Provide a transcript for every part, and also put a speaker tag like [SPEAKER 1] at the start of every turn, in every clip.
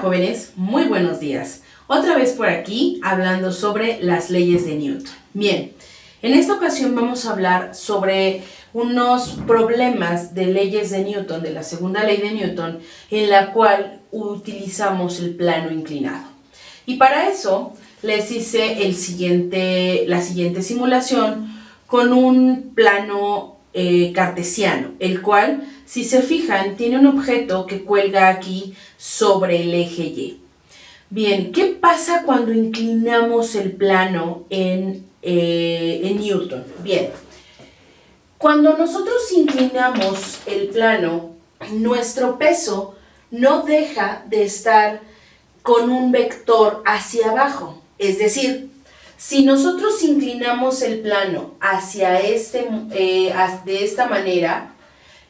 [SPEAKER 1] jóvenes, muy buenos días. Otra vez por aquí hablando sobre las leyes de Newton. Bien, en esta ocasión vamos a hablar sobre unos problemas de leyes de Newton, de la segunda ley de Newton, en la cual utilizamos el plano inclinado. Y para eso les hice la siguiente simulación con un plano cartesiano, el cual, si se fijan, tiene un objeto que cuelga aquí sobre el eje Y. Bien, ¿qué pasa cuando inclinamos el plano en Newton? Bien, cuando nosotros inclinamos el plano, nuestro peso no deja de estar con un vector hacia abajo. Es decir, si nosotros inclinamos el plano hacia de esta manera,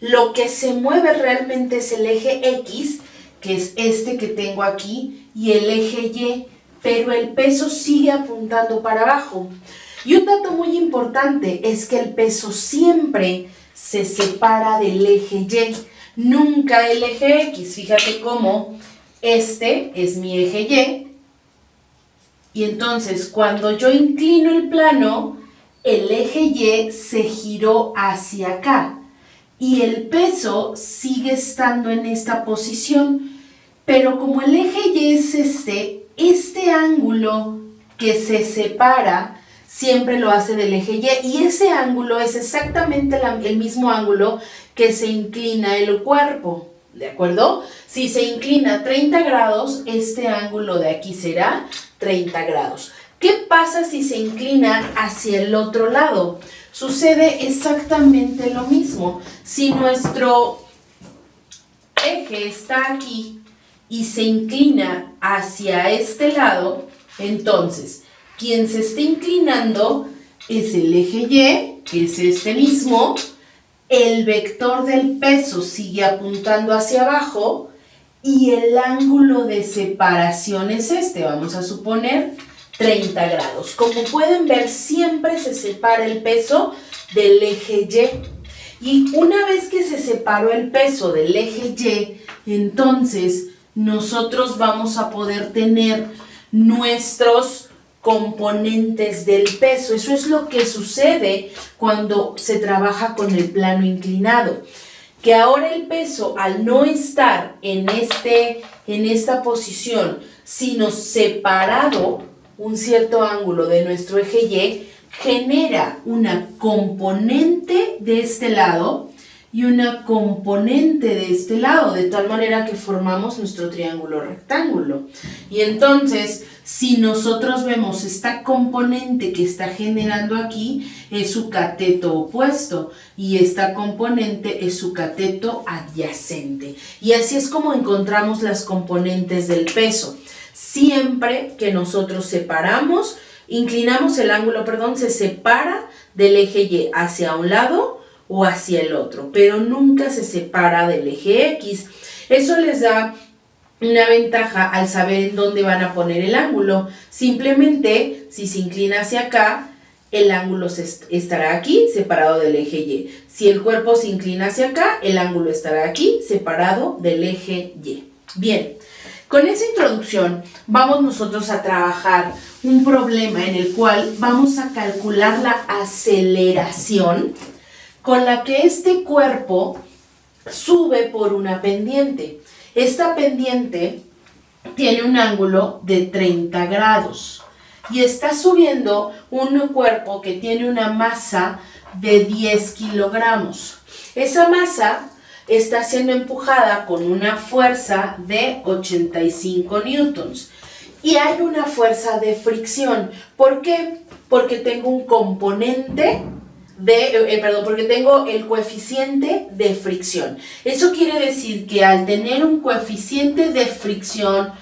[SPEAKER 1] lo que se mueve realmente es el eje X, que es este que tengo aquí, y el eje Y, pero el peso sigue apuntando para abajo. Y un dato muy importante es que el peso siempre se separa del eje Y, nunca del eje X. Fíjate cómo este es mi eje Y, y entonces cuando yo inclino el plano, el eje Y se giró hacia acá y el peso sigue estando en esta posición, pero como el eje Y es este ángulo que se separa siempre lo hace del eje Y, y ese ángulo es exactamente el mismo ángulo que se inclina el cuerpo, ¿de acuerdo? Si se inclina 30 grados, este ángulo de aquí será 30 grados. ¿Qué pasa si se inclina hacia el otro lado? Sucede exactamente lo mismo. Si nuestro eje está aquí y se inclina hacia este lado, entonces quien se está inclinando es el eje Y, que es este mismo. El vector del peso sigue apuntando hacia abajo y el ángulo de separación es vamos a suponer 30 grados. Como pueden ver, siempre se separa el peso del eje Y. Y una vez que se separó el peso del eje Y, entonces nosotros vamos a poder tener nuestros componentes del peso. Eso es lo que sucede cuando se trabaja con el plano inclinado. Que ahora el peso, al no estar en esta posición, sino separado un cierto ángulo de nuestro eje Y, genera una componente de este lado y una componente de este lado, de tal manera que formamos nuestro triángulo rectángulo. Y entonces, si nosotros vemos esta componente que está generando aquí, es su cateto opuesto, y esta componente es su cateto adyacente. Y así es como encontramos las componentes del peso. Siempre que nosotros inclinamos el ángulo, se separa del eje Y hacia un lado o hacia el otro, pero nunca se separa del eje X. Eso les da una ventaja al saber en dónde van a poner el ángulo. Simplemente, si se inclina hacia acá, el ángulo estará aquí, separado del eje Y. Si el cuerpo se inclina hacia acá, el ángulo estará aquí, separado del eje Y. Bien, con esa introducción vamos nosotros a trabajar un problema en el cual vamos a calcular la aceleración con la que este cuerpo sube por una pendiente. Esta pendiente tiene un ángulo de 30 grados y está subiendo un cuerpo que tiene una masa de 10 kilogramos. Esa masa está siendo empujada con una fuerza de 85 newtons y hay una fuerza de fricción. ¿Por qué? Porque tengo un componente porque tengo el coeficiente de fricción. Eso quiere decir que al tener un coeficiente de fricción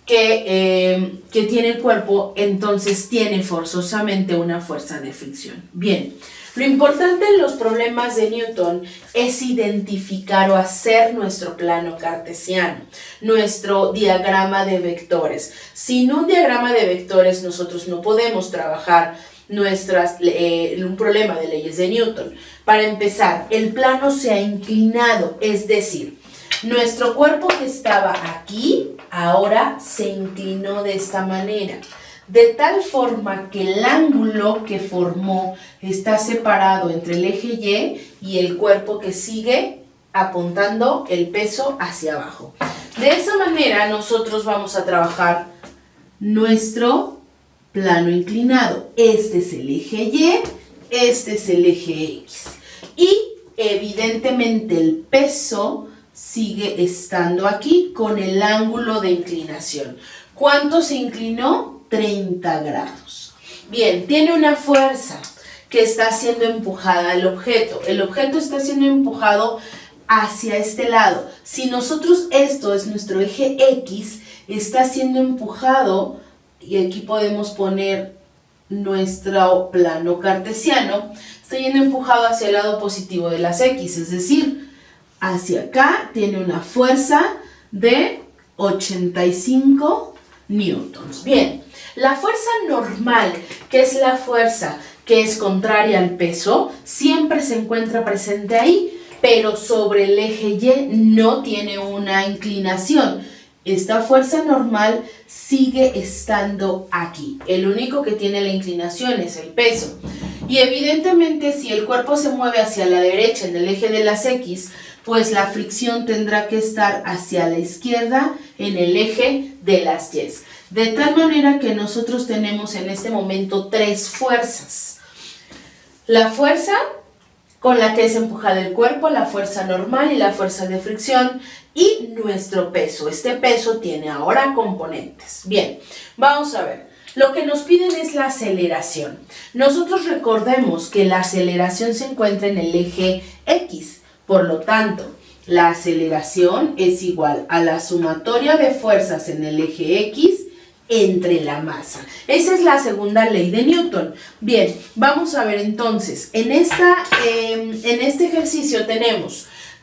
[SPEAKER 1] que tiene el cuerpo, entonces tiene forzosamente una fuerza de fricción. Bien, lo importante en los problemas de Newton es identificar o hacer nuestro plano cartesiano, nuestro diagrama de vectores. Sin un diagrama de vectores nosotros no podemos trabajar un problema de leyes de Newton. Para empezar, el plano se ha inclinado, es decir, nuestro cuerpo que estaba aquí ahora se inclinó de esta manera, de tal forma que el ángulo que formó está separado entre el eje y el cuerpo que sigue apuntando el peso hacia abajo. De esa manera nosotros vamos a trabajar nuestro plano inclinado. Este es el eje Y, este es el eje X. Y evidentemente el peso sigue estando aquí con el ángulo de inclinación. ¿Cuánto se inclinó? 30 grados. Bien, tiene una fuerza que está siendo empujada al objeto. El objeto está siendo empujado hacia este lado. Si nosotros, esto es nuestro eje X, está siendo empujado, y aquí podemos poner nuestro plano cartesiano, está yendo empujado hacia el lado positivo de las X, es decir, hacia acá tiene una fuerza de 85 newtons. Bien, la fuerza normal, que es la fuerza que es contraria al peso, siempre se encuentra presente ahí, pero sobre el eje Y no tiene una inclinación. Esta fuerza normal sigue estando aquí. El único que tiene la inclinación es el peso. Y evidentemente si el cuerpo se mueve hacia la derecha en el eje de las X, pues la fricción tendrá que estar hacia la izquierda en el eje de las Y. De tal manera que nosotros tenemos en este momento tres fuerzas. La fuerza con la que es empujado el cuerpo, la fuerza normal y la fuerza de fricción, y nuestro peso. Este peso tiene ahora componentes. Bien, vamos a ver. Lo que nos piden es la aceleración. Nosotros recordemos que la aceleración se encuentra en el eje X. Por lo tanto, la aceleración es igual a la sumatoria de fuerzas en el eje X entre la masa. Esa es la segunda ley de Newton. Bien, vamos a ver entonces. En este ejercicio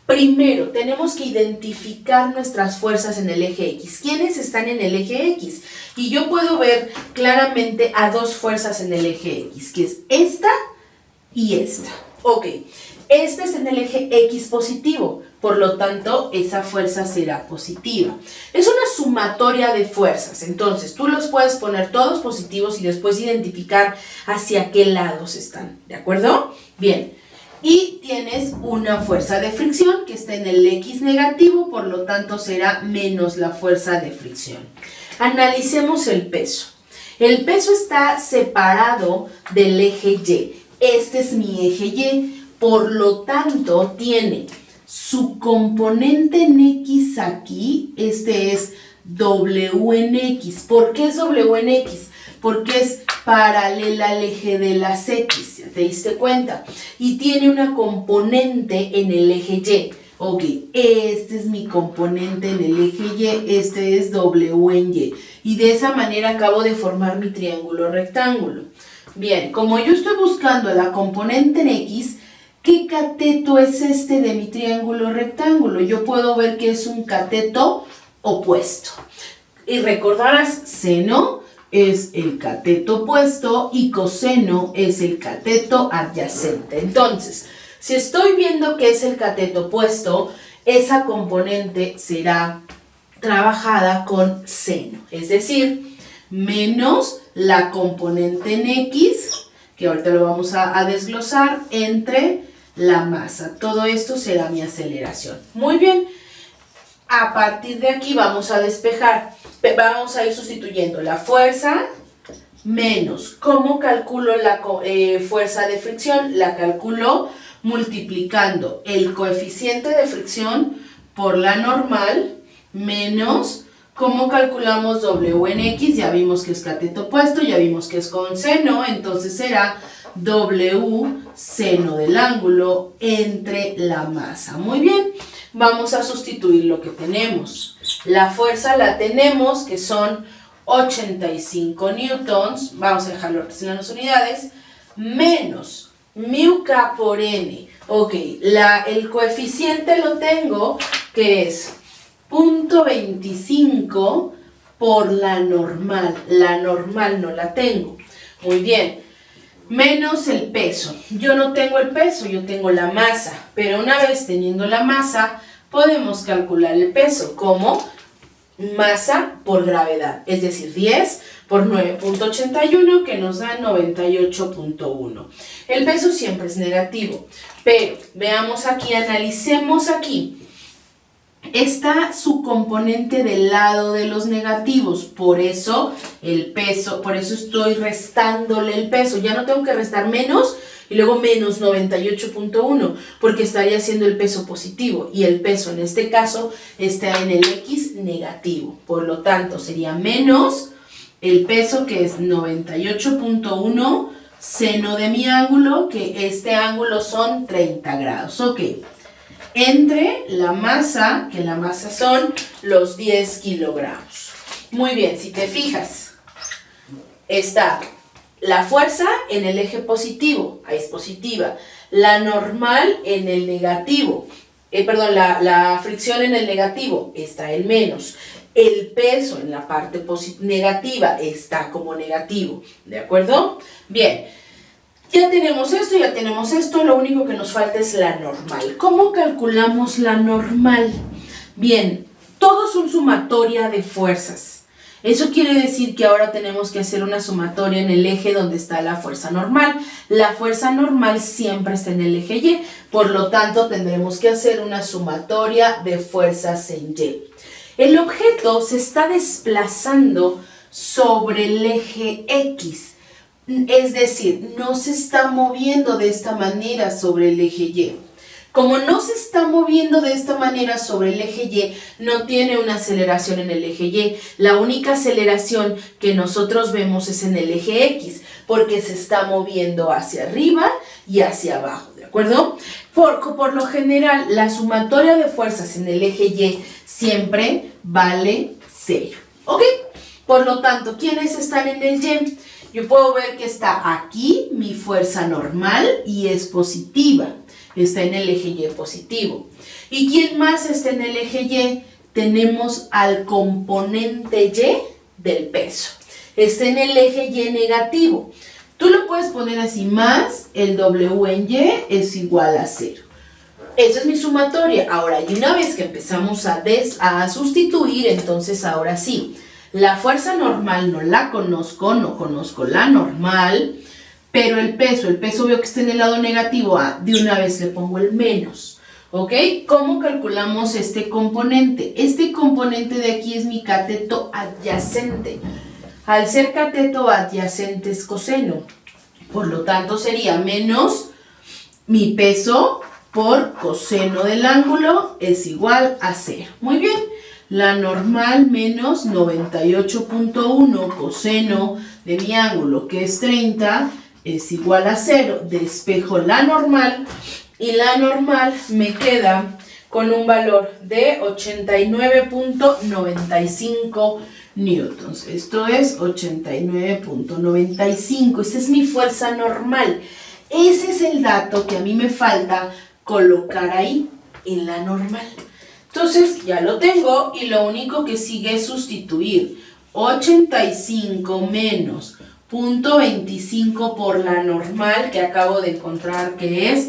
[SPEAKER 1] primero tenemos que identificar nuestras fuerzas en el eje X. ¿Quiénes están en el eje X? Y yo puedo ver claramente a dos fuerzas en el eje X, que es esta y esta. Ok, este es en el eje X positivo, por lo tanto esa fuerza será positiva. Es una sumatoria de fuerzas, entonces tú los puedes poner todos positivos y después identificar hacia qué lados están, ¿de acuerdo? Bien, y tienes una fuerza de fricción que está en el X negativo, por lo tanto será menos la fuerza de fricción. Analicemos el peso. El peso está separado del eje Y. Este es mi eje Y, por lo tanto tiene su componente en X aquí, este es W en X. ¿Por qué es W en X? Porque es paralela al eje de las X, ¿ya te diste cuenta? Y tiene una componente en el eje Y. Ok, este es mi componente en el eje Y, este es W en Y. Y de esa manera acabo de formar mi triángulo rectángulo. Bien, como yo estoy buscando la componente en X, ¿qué cateto es este de mi triángulo rectángulo? Yo puedo ver que es un cateto opuesto. Y recordarás, seno es el cateto opuesto y coseno es el cateto adyacente. Entonces, si estoy viendo que es el cateto opuesto, esa componente será trabajada con seno, es decir, menos la componente en X, que ahorita lo vamos a desglosar, entre la masa. Todo esto será mi aceleración. Muy bien, a partir de aquí vamos a despejar. Vamos a ir sustituyendo la fuerza menos. ¿Cómo calculo la fuerza de fricción? La calculo multiplicando el coeficiente de fricción por la normal menos. ¿Cómo calculamos W en X? Ya vimos que es cateto opuesto, ya vimos que es con seno, entonces será W seno del ángulo entre la masa. Muy bien, vamos a sustituir lo que tenemos. La fuerza la tenemos, que son 85 newtons, vamos a dejarlo en las unidades, menos mu k por n. Ok, el coeficiente lo tengo, que es 0.25 por la normal no la tengo. Muy bien, menos el peso. Yo no tengo el peso, yo tengo la masa, pero una vez teniendo la masa, podemos calcular el peso como masa por gravedad, es decir, 10 por 9.81 que nos da 98.1. El peso siempre es negativo, pero veamos aquí, analicemos aquí. Está su componente del lado de los negativos, por eso el peso, por eso estoy restándole el peso. Ya no tengo que restar menos y luego menos 98.1, porque estaría haciendo el peso positivo y el peso en este caso está en el X negativo. Por lo tanto, sería menos el peso, que es 98.1, seno de mi ángulo, que este ángulo son 30 grados. Ok. Entre la masa, que la masa son los 10 kilogramos. Muy bien, si te fijas, está la fuerza en el eje positivo, ahí es positiva, la normal en el negativo, la fricción en el negativo, está el menos, el peso en la parte negativa está como negativo, ¿de acuerdo? Bien. Ya tenemos esto, lo único que nos falta es la normal. ¿Cómo calculamos la normal? Bien, todos son sumatoria de fuerzas. Eso quiere decir que ahora tenemos que hacer una sumatoria en el eje donde está la fuerza normal. La fuerza normal siempre está en el eje Y, por lo tanto tendremos que hacer una sumatoria de fuerzas en Y. El objeto se está desplazando sobre el eje X. Es decir, no se está moviendo de esta manera sobre el eje Y. Como no se está moviendo de esta manera sobre el eje Y, no tiene una aceleración en el eje Y. La única aceleración que nosotros vemos es en el eje X, porque se está moviendo hacia arriba y hacia abajo, ¿de acuerdo? Por lo general, la sumatoria de fuerzas en el eje Y siempre vale 0, ¿ok? Por lo tanto, ¿quiénes están en el Y? Yo puedo ver que está aquí mi fuerza normal y es positiva. Está en el eje Y positivo. ¿Y quién más está en el eje Y? Tenemos al componente Y del peso. Está en el eje Y negativo. Tú lo puedes poner así, más el W en Y es igual a 0. Esa es mi sumatoria. Ahora, y una vez que empezamos a sustituir, entonces ahora sí. La fuerza normal no la conozco, no conozco la normal, pero el peso veo que está en el lado negativo, de una vez le pongo el menos, ¿ok? ¿Cómo calculamos este componente? Este componente de aquí es mi cateto adyacente. Al ser cateto adyacente es coseno, por lo tanto sería menos mi peso por coseno del ángulo es igual a 0. Muy bien. La normal menos 98.1 coseno de mi ángulo, que es 30, es igual a 0. Despejo la normal y la normal me queda con un valor de 89.95 newtons. Esto es 89.95. Esa es mi fuerza normal. Ese es el dato que a mí me falta colocar ahí en la normal. Entonces ya lo tengo y lo único que sigue es sustituir 85 menos 0.25 por la normal que acabo de encontrar, que es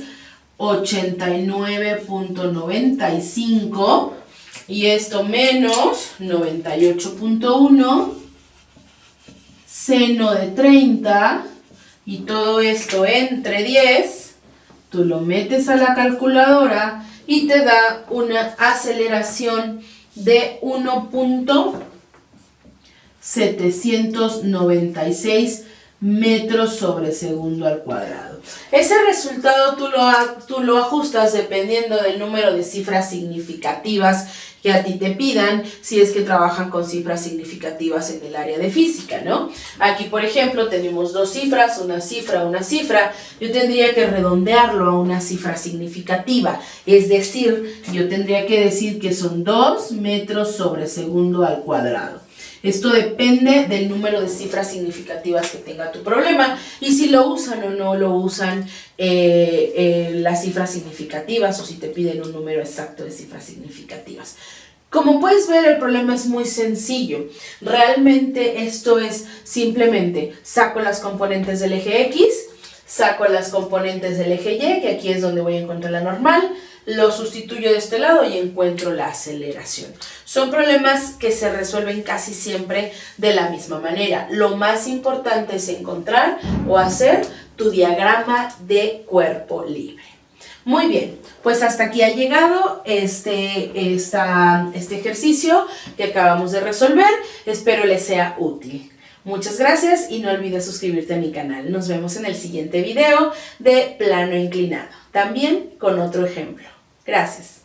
[SPEAKER 1] 89.95, y esto menos 98.1 seno de 30, y todo esto entre 10, tú lo metes a la calculadora y te da una aceleración de 1.796 metros sobre segundo al cuadrado. Ese resultado tú lo ajustas dependiendo del número de cifras significativas que a ti te pidan, si es que trabajan con cifras significativas en el área de física, ¿no? Aquí, por ejemplo, tenemos dos cifras, una cifra. Yo tendría que redondearlo a una cifra significativa, es decir, yo tendría que decir que son 2 metros sobre segundo al cuadrado. Esto depende del número de cifras significativas que tenga tu problema y si lo usan o no lo usan las cifras significativas, o si te piden un número exacto de cifras significativas. Como puedes ver, el problema es muy sencillo. Realmente esto es simplemente saco las componentes del eje X, saco las componentes del eje Y, que aquí es donde voy a encontrar la normal, lo sustituyo de este lado y encuentro la aceleración. Son problemas que se resuelven casi siempre de la misma manera. Lo más importante es encontrar o hacer tu diagrama de cuerpo libre. Muy bien, pues hasta aquí ha llegado este ejercicio que acabamos de resolver. Espero les sea útil. Muchas gracias y no olvides suscribirte a mi canal. Nos vemos en el siguiente video de plano inclinado, también con otro ejemplo. Gracias.